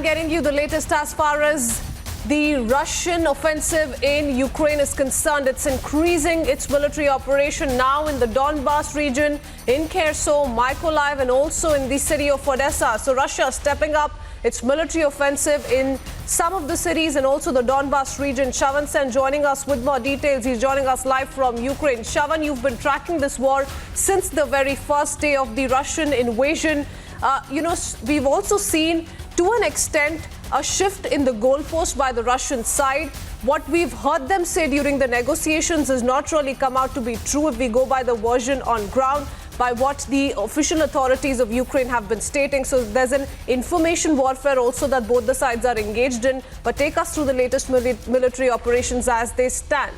getting you the latest as far as the Russian offensive in Ukraine is concerned. It's increasing its military operation now in the Donbas region, in Kherson, Mykolaiv, and also in the city of Odessa. So Russia stepping up its military offensive in some of the cities and also the Donbas region. Shavan Sen joining us with more details. He's joining us live from Ukraine. Shavan, you've been tracking this war since the very first day of the Russian invasion. We've also seen, to an extent, a shift in the goalpost by the Russian side. What we've heard them say during the negotiations has not really come out to be true if we go by the version on ground, by what the official authorities of Ukraine have been stating. So there's an information warfare also that both the sides are engaged in. But take us through the latest military operations as they stand.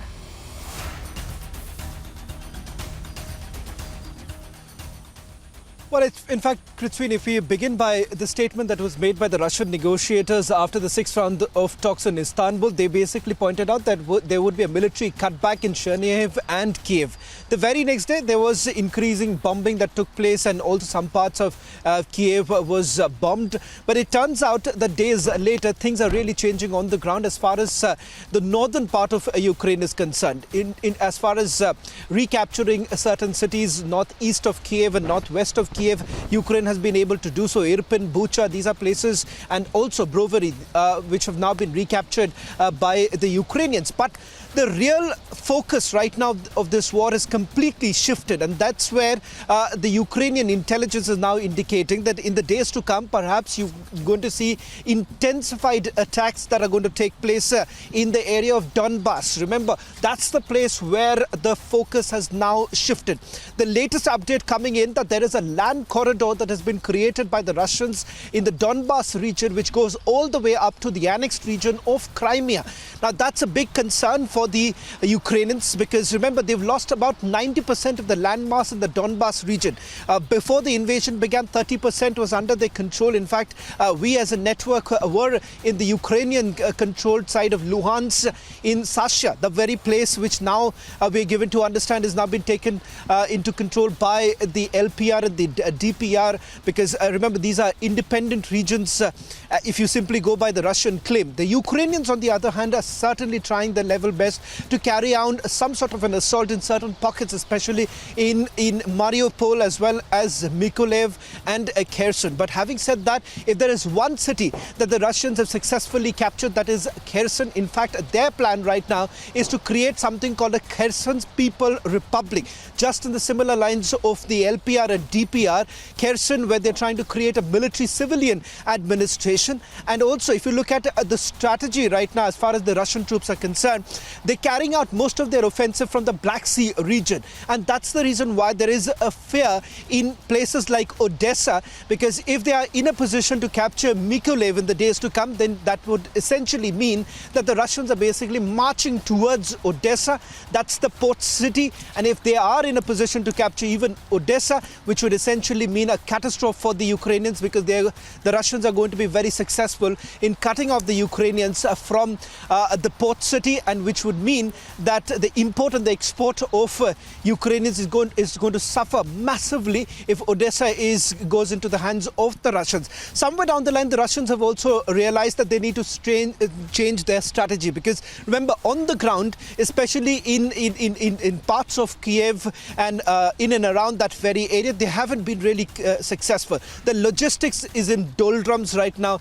Well, in fact, Prithvi, if we begin by the statement that was made by the Russian negotiators after the sixth round of talks in Istanbul, they basically pointed out that there would be a military cutback in Chernihiv and Kiev. The very next day, there was increasing bombing that took place, and also some parts of Kiev was bombed. But it turns out that days later, things are really changing on the ground as far as the northern part of Ukraine is concerned. As far as recapturing certain cities northeast of Kiev and northwest of Kiev, Ukraine has been able to do so. Irpin, Bucha, these are places, and also Brovary, which have now been recaptured by the Ukrainians. But the real focus right now of this war is completely shifted, and that's where the Ukrainian intelligence is now indicating that in the days to come, perhaps you're going to see intensified attacks that are going to take place in the area of Donbas. Remember, that's the place where the focus has now shifted. The latest update coming in that there is a land corridor that has been created by the Russians in the Donbas region, which goes all the way up to the annexed region of Crimea. Now, that's a big concern for the Ukrainians, because remember, they've lost about 90% of the landmass in the Donbas region. Before the invasion began, 30% was under their control. In fact, we as a network were in the Ukrainian controlled side of Luhansk in Sasha, the very place which now we're given to understand has now been taken into control by the LPR and the DPR, because remember, these are independent regions if you simply go by the Russian claim. The Ukrainians, on the other hand, are certainly trying their level best to carry out some sort of an assault in certain pockets, especially in Mariupol as well as Mykolaiv and Kherson. But having said that, if there is one city that the Russians have successfully captured, that is Kherson. In fact, their plan right now is to create something called a Kherson People Republic, just in the similar lines of the LPR and DPR. Kherson, where they're trying to create a military civilian administration. And also, if you look at the strategy right now as far as the Russian troops are concerned, they're carrying out most of their offensive from the Black Sea region. And that's the reason why there is a fear in places like Odessa, because if they are in a position to capture Mykolaiv in the days to come, then that would essentially mean that the Russians are basically marching towards Odessa. That's the port city. And if they are in a position to capture even Odessa, which would essentially mean a catastrophe for the Ukrainians, because the Russians are going to be very successful in cutting off the Ukrainians from the port city, and which would mean that the import and the export of Ukrainians is going to suffer massively if Odessa goes into the hands of the Russians. Somewhere down the line, the Russians have also realized that they need to change their strategy, because remember, on the ground, especially in parts of Kiev and in and around that very area, they haven't been really successful. The logistics is in doldrums right now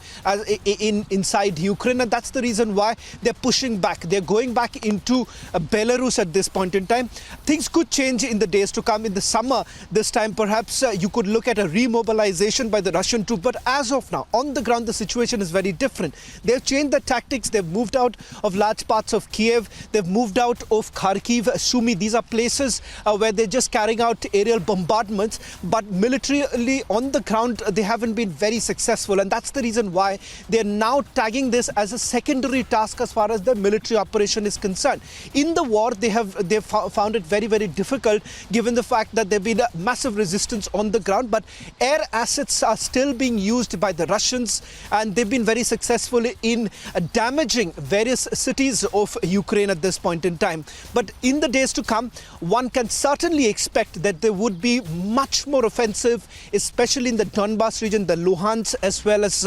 inside Ukraine, and that's the reason why they're pushing back. They're going back into Belarus at this point in time. Things could change in the days to come. In the summer this time, perhaps you could look at a remobilization by the Russian troops. But as of now, on the ground, the situation is very different. They've changed the tactics. They've moved out of large parts of Kiev. They've moved out of Kharkiv, Sumy. These are places where they're just carrying out aerial bombardments. But militarily, on the ground, they haven't been very successful. And that's the reason why they're now tagging this as a secondary task as far as the military operation is concerned. concerned. In the war, they've found it very, very difficult, given the fact that there's been a massive resistance on the ground. But air assets are still being used by the Russians, and they've been very successful in damaging various cities of Ukraine at this point in time. But in the days to come, one can certainly expect that there would be much more offensive, especially in the Donbas region, the Luhansk, as well as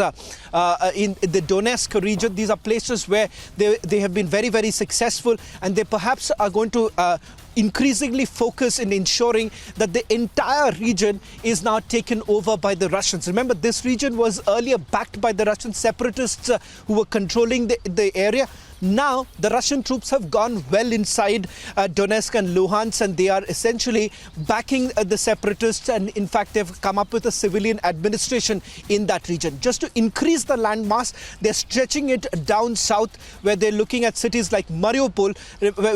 in the Donetsk region. These are places where they have been very, very successful, and they perhaps are going to increasingly focus in ensuring that the entire region is now taken over by the Russians. Remember, this region was earlier backed by the Russian separatists who were controlling the area. Now, the Russian troops have gone well inside Donetsk and Luhansk, and they are essentially backing the separatists. And in fact, they've come up with a civilian administration in that region. Just to increase the landmass, they're stretching it down south, where they're looking at cities like Mariupol,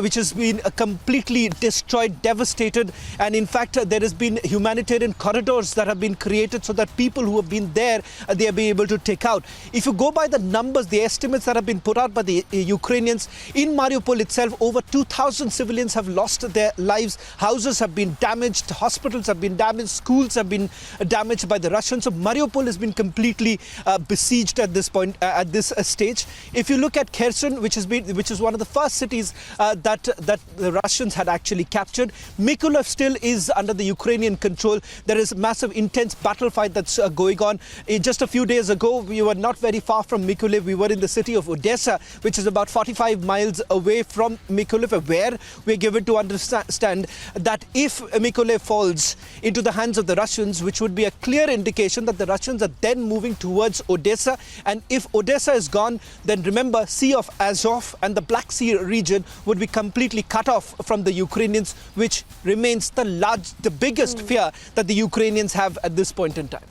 which has been completely destroyed, devastated. And in fact, there has been humanitarian corridors that have been created so that people who have been there, they are being able to take out. If you go by the numbers, the estimates that have been put out by the Ukrainians, in Mariupol itself, over 2,000 civilians have lost their lives. Houses have been damaged, hospitals have been damaged, schools have been damaged by the Russians. So Mariupol has been completely besieged at this point, at this stage. If you look at Kherson, which is one of the first cities that the Russians had actually captured, Mykolaiv still is under the Ukrainian control. There is massive, intense battle fight that's going on. Just a few days ago, we were not very far from Mykolaiv. We were in the city of Odessa, which is about 45 miles away from Mykolaiv, where we're given to understand that if Mykolaiv falls into the hands of the Russians, which would be a clear indication that the Russians are then moving towards Odessa. And if Odessa is gone, then remember, Sea of Azov and the Black Sea region would be completely cut off from the Ukrainians, which remains the biggest fear that the Ukrainians have at this point in time.